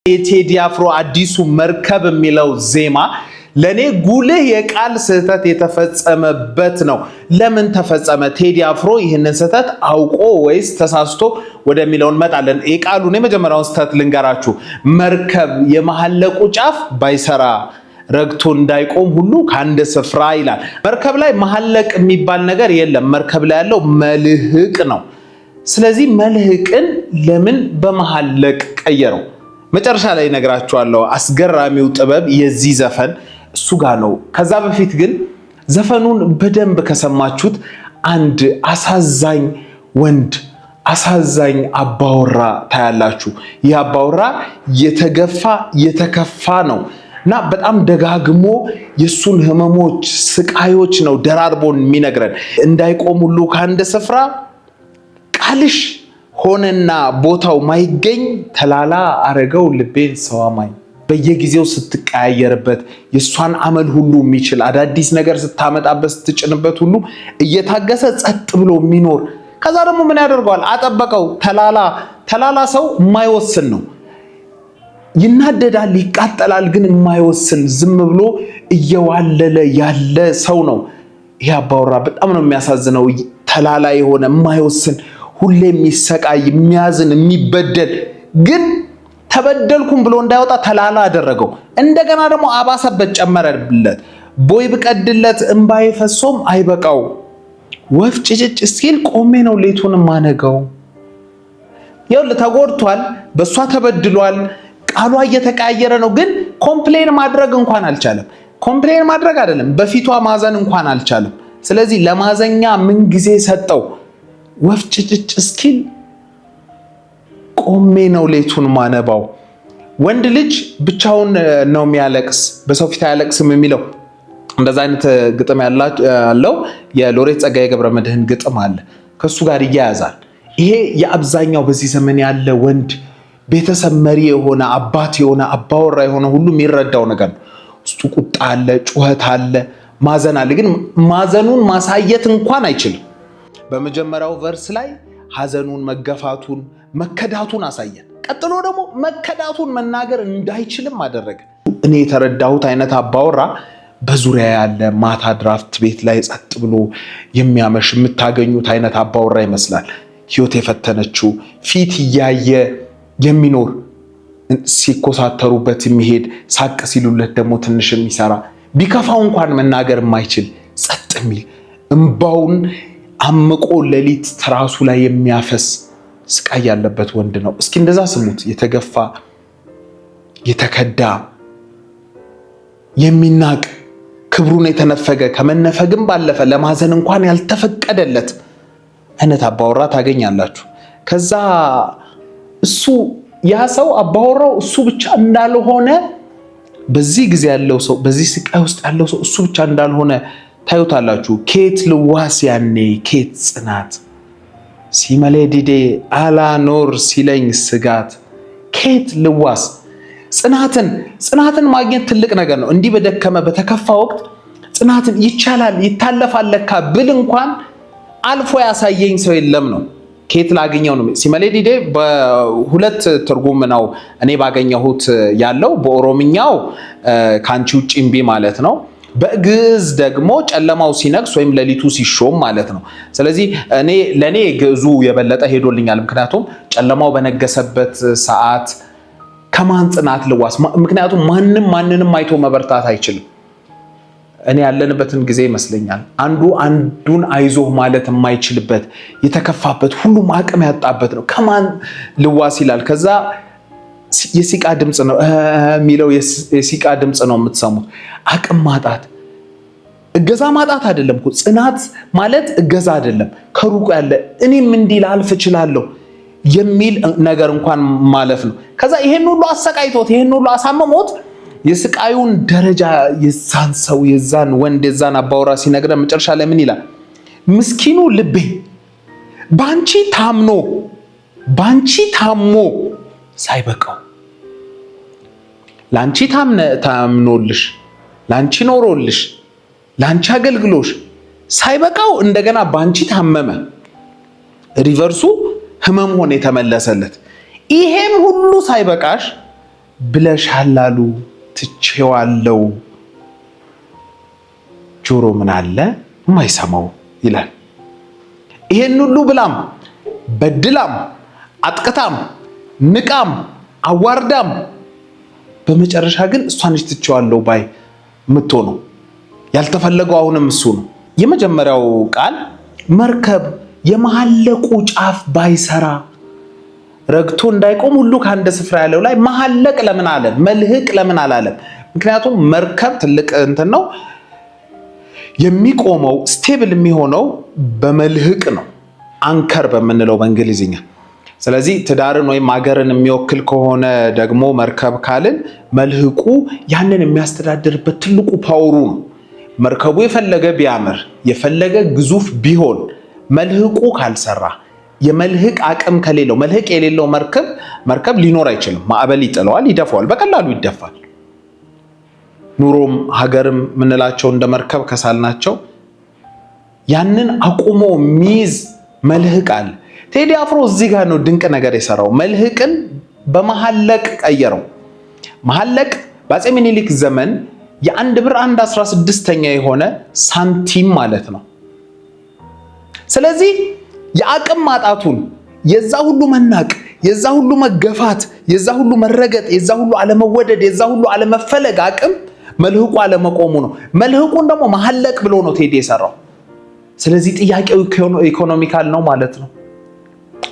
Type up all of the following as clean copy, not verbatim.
የቴዲ አፍሮ አዲሱ መርከብ የሚለው ዜማ ለኔ ጉልህ የቃል ስህተት የተፈጸመበት ነው። ለምን ተፈጸመ? ቴዲ አፍሮ ይህንን ስህተት አውቆ ወይስ ተሳስቶ ወደሚለው እንመጣለን። የቃሉን የመጀመሪያውን ስህተት ልንገራችሁ። መርከብ የመሐለቁ ጫፍ ባይሰራ ረግቶ እንዳይቆም ሁሉ ከአንድ ስፍራ ይላል። መርከብ ላይ መሐለቅ የሚባል ነገር የለም። መርከብ ላይ ያለው መልህቅ ነው። ስለዚህ መልህቅን ለምን በመሐለቅ ቀየረው? መጨረሻ ላይ ነግራችኋለሁ። አስገራሚው ጥበብ የዚህ ዘፈን እሱ ጋር ነው። ከዛ በፊት ግን ዘፈኑን በደንብ ከሰማችሁት አንድ አሳዛኝ ወንድ አሳዛኝ አባወራ ታያላችሁ። ይህ አባወራ የተገፋ የተከፋ ነው እና በጣም ደጋግሞ የሱን ህመሞች ስቃዮች ነው ደራርቦን የሚነግረን። እንዳይቆም ሁሉ ከአንድ ስፍራ ቃልሽ ሆነና ቦታው ማይገኝ ተላላ አረገው ልቤን ሰዋማኝ። በየጊዜው ስትቀያየርበት የሷን አመል ሁሉ የሚችል አዳዲስ ነገር ስታመጣበት ስትጭንበት ሁሉ እየታገሰ ጸጥ ብሎ የሚኖር ከዛ ደግሞ ምን ያደርገዋል? አጠበቀው። ተላላ ሰው የማይወስን ነው። ይናደዳል፣ ይቃጠላል፣ ግን የማይወስን ዝም ብሎ እየዋለለ ያለ ሰው ነው። ይሄ አባወራ በጣም ነው የሚያሳዝነው። ተላላ የሆነ የማይወስን ሁሌ የሚሰቃይ የሚያዝን የሚበደል ግን ተበደልኩም ብሎ እንዳይወጣ ተላላ አደረገው። እንደገና ደግሞ አባሰበት፣ ጨመረለት። ቦይ ብቀድለት እንባዬ ፈሶም አይበቃው ወፍ ጭጭጭ ሲል ቆሜ ነው ሌቱን ማነገው። ይኸውልህ ተጎድቷል፣ በሷ ተበድሏል፣ ቃሏ እየተቀያየረ ነው። ግን ኮምፕሌን ማድረግ እንኳን አልቻለም። ኮምፕሌን ማድረግ አይደለም በፊቷ ማዘን እንኳን አልቻለም። ስለዚህ ለማዘኛ ምን ጊዜ ሰጠው? ወፍ ጭጭጭ እስኪል ቆሜ ነው ሌቱን ማነባው። ወንድ ልጅ ብቻውን ነው የሚያለቅስ፣ በሰው ፊት አያለቅስም የሚለው እንደዛ አይነት ግጥም ያለው የሎሬት ጸጋዬ ገብረመድህን ግጥም አለ። ከሱ ጋር ይያያዛል። ይሄ የአብዛኛው በዚህ ዘመን ያለ ወንድ ቤተሰብ መሪ የሆነ አባት የሆነ አባወራ የሆነ ሁሉ የሚረዳው ነገር ነው። ውስጡ ቁጣ አለ፣ ጩኸት አለ፣ ማዘን አለ። ግን ማዘኑን ማሳየት እንኳን አይችልም። በመጀመሪያው ቨርስ ላይ ሐዘኑን፣ መገፋቱን፣ መከዳቱን አሳየን። ቀጥሎ ደግሞ መከዳቱን መናገር እንዳይችልም አደረገ። እኔ የተረዳሁት አይነት አባወራ በዙሪያ ያለ ማታ ድራፍት ቤት ላይ ጸጥ ብሎ የሚያመሽ የምታገኙት አይነት አባወራ ይመስላል። ህይወት የፈተነችው ፊት እያየ የሚኖር ሲኮሳተሩበት የሚሄድ ሳቅ ሲሉለት ደግሞ ትንሽ የሚሰራ ቢከፋው እንኳን መናገር የማይችል ጸጥ የሚል እንባውን አምቆ ሌሊት ትራሱ ላይ የሚያፈስ ስቃይ ያለበት ወንድ ነው። እስኪ እንደዛ ስሙት። የተገፋ የተከዳ የሚናቅ ክብሩን የተነፈገ ከመነፈግም ባለፈ ለማዘን እንኳን ያልተፈቀደለት አይነት አባወራ ታገኛላችሁ። ከዛ እሱ ያ ሰው አባወራው እሱ ብቻ እንዳልሆነ በዚህ ጊዜ ያለው ሰው በዚህ ስቃይ ውስጥ ያለው ሰው እሱ ብቻ እንዳልሆነ ታዩታላችሁ። ኬት ልዋስ ያኔ ኬት ጽናት ሲመሌ ዲዴ አላኖር ሲለኝ ስጋት። ኬት ልዋስ ጽናትን ማግኘት ትልቅ ነገር ነው። እንዲህ በደከመ በተከፋ ወቅት ጽናትን ይቻላል ይታለፋል ለካ ብል እንኳን አልፎ ያሳየኝ ሰው የለም ነው። ኬት ላገኘው ነው። ሲመሌ ዲዴ በሁለት ትርጉም ነው እኔ ባገኘሁት ያለው። በኦሮምኛው ካንቺ ውጪ እምቢ ማለት ነው። በግዕዝ ደግሞ ጨለማው ሲነግስ ወይም ሌሊቱ ሲሾም ማለት ነው። ስለዚህ ለኔ ግዕዙ የበለጠ ሄዶልኛል። ምክንያቱም ጨለማው በነገሰበት ሰዓት ከማን ጽናት ልዋስ? ምክንያቱም ማንንም አይቶ መበርታት አይችልም። እኔ ያለንበትን ጊዜ ይመስለኛል አንዱ አንዱን አይዞህ ማለት የማይችልበት የተከፋበት ሁሉም አቅም ያጣበት ነው። ከማን ልዋስ ይላል። ከዛ የሲቃ ድምጽ ነው የሚለው የሲቃ ድምጽ ነው የምትሰሙት። አቅም ማጣት እገዛ ማጣት አይደለም እኮ ጽናት ማለት እገዛ አይደለም። ከሩቁ ያለ እኔም እንዲህ ላልፍ እችላለሁ የሚል ነገር እንኳን ማለፍ ነው። ከዛ ይሄን ሁሉ አሰቃይቶት ይሄን ሁሉ አሳመሞት የስቃዩን ደረጃ የዛን ሰው የዛን ወንድ የዛን አባወራ ሲነግረን መጨረሻ ላይ ምን ይላል? ምስኪኑ ልቤ ባንቺ ታሞ ሳይበቃው ላንቺ ታምኖልሽ ላንቺ ኖሮልሽ ላንቺ አገልግሎሽ ሳይበቃው እንደገና ባንቺ ታመመ። ሪቨርሱ ህመም ሆነ የተመለሰለት። ይሄም ሁሉ ሳይበቃሽ ብለሻል አሉ ትቼዋለሁ። ጆሮ ምን አለ የማይሰማው ይላል። ይሄን ሁሉ ብላም በድላም አጥቅታም ንቃም አዋርዳም በመጨረሻ ግን እሷን ትቼዋለሁ ባይ ምትሆነው ያልተፈለገው አሁንም እሱ ነው። የመጀመሪያው ቃል መርከብ የመሐለቁ ጫፍ ባይሰራ ረግቶ እንዳይቆም ሁሉ ከአንድ ስፍራ ያለው ላይ መሐለቅ ለምን አለ? መልህቅ ለምን አላለም? ምክንያቱም መርከብ ትልቅ እንትን ነው የሚቆመው ስቴብል የሚሆነው በመልህቅ ነው፣ አንከር በምንለው በእንግሊዝኛ። ስለዚህ ትዳርን ወይም ሀገርን የሚወክል ከሆነ ደግሞ መርከብ ካልን መልህቁ ያንን የሚያስተዳድርበት ትልቁ ፓወሩ ነው። መርከቡ የፈለገ ቢያምር የፈለገ ግዙፍ ቢሆን መልህቁ ካልሰራ የመልህቅ አቅም ከሌለው መልህቅ የሌለው መርከብ ሊኖር አይችልም። ማዕበል ይጥለዋል፣ ይደፋዋል፣ በቀላሉ ይደፋል። ኑሮም ሀገርም ምንላቸው እንደ መርከብ ከሳልናቸው ያንን አቁሞ ሚዝ መልህቅ አለ። ቴዲ አፍሮ እዚህ ጋር ነው ድንቅ ነገር የሰራው። መልህቅን በመሐለቅ ቀየረው። መሐለቅ በአፄ ምኒልክ ዘመን የአንድ ብር 1/16ኛ የሆነ ሳንቲም ማለት ነው። ስለዚህ የአቅም ማጣቱን የዛ ሁሉ መናቅ፣ የዛ ሁሉ መገፋት፣ የዛ ሁሉ መረገጥ፣ የዛ ሁሉ አለመወደድ፣ የዛ ሁሉ አለመፈለግ አቅም መልህቁ አለመቆሙ ነው። መልህቁን ደግሞ መሐለቅ ብሎ ነው ቴዲ የሰራው። ስለዚህ ጥያቄው ኢኮኖሚካል ነው ማለት ነው።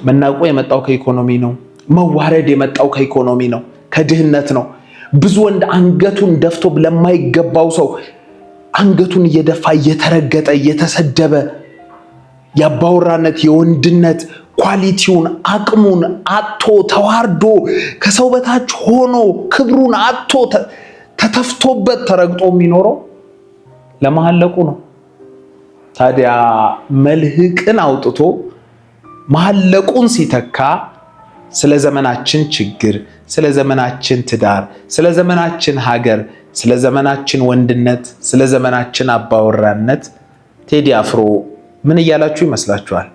መናቁ የመጣው ከኢኮኖሚ ነው። መዋረድ የመጣው ከኢኮኖሚ ነው፣ ከድህነት ነው። ብዙ ወንድ አንገቱን ደፍቶ ለማይገባው ሰው አንገቱን እየደፋ እየተረገጠ እየተሰደበ የአባወራነት የወንድነት ኳሊቲውን አቅሙን አጥቶ ተዋርዶ ከሰው በታች ሆኖ ክብሩን አጥቶ ተተፍቶበት ተረግጦ የሚኖረው ለመሐለቁ ነው። ታዲያ መልህቅን አውጥቶ መሐለቁን ሲተካ ስለ ዘመናችን ችግር፣ ስለ ዘመናችን ትዳር፣ ስለ ዘመናችን ሀገር፣ ስለ ዘመናችን ወንድነት፣ ስለ ዘመናችን አባወራነት ቴዲ አፍሮ ምን እያላችሁ ይመስላችኋል?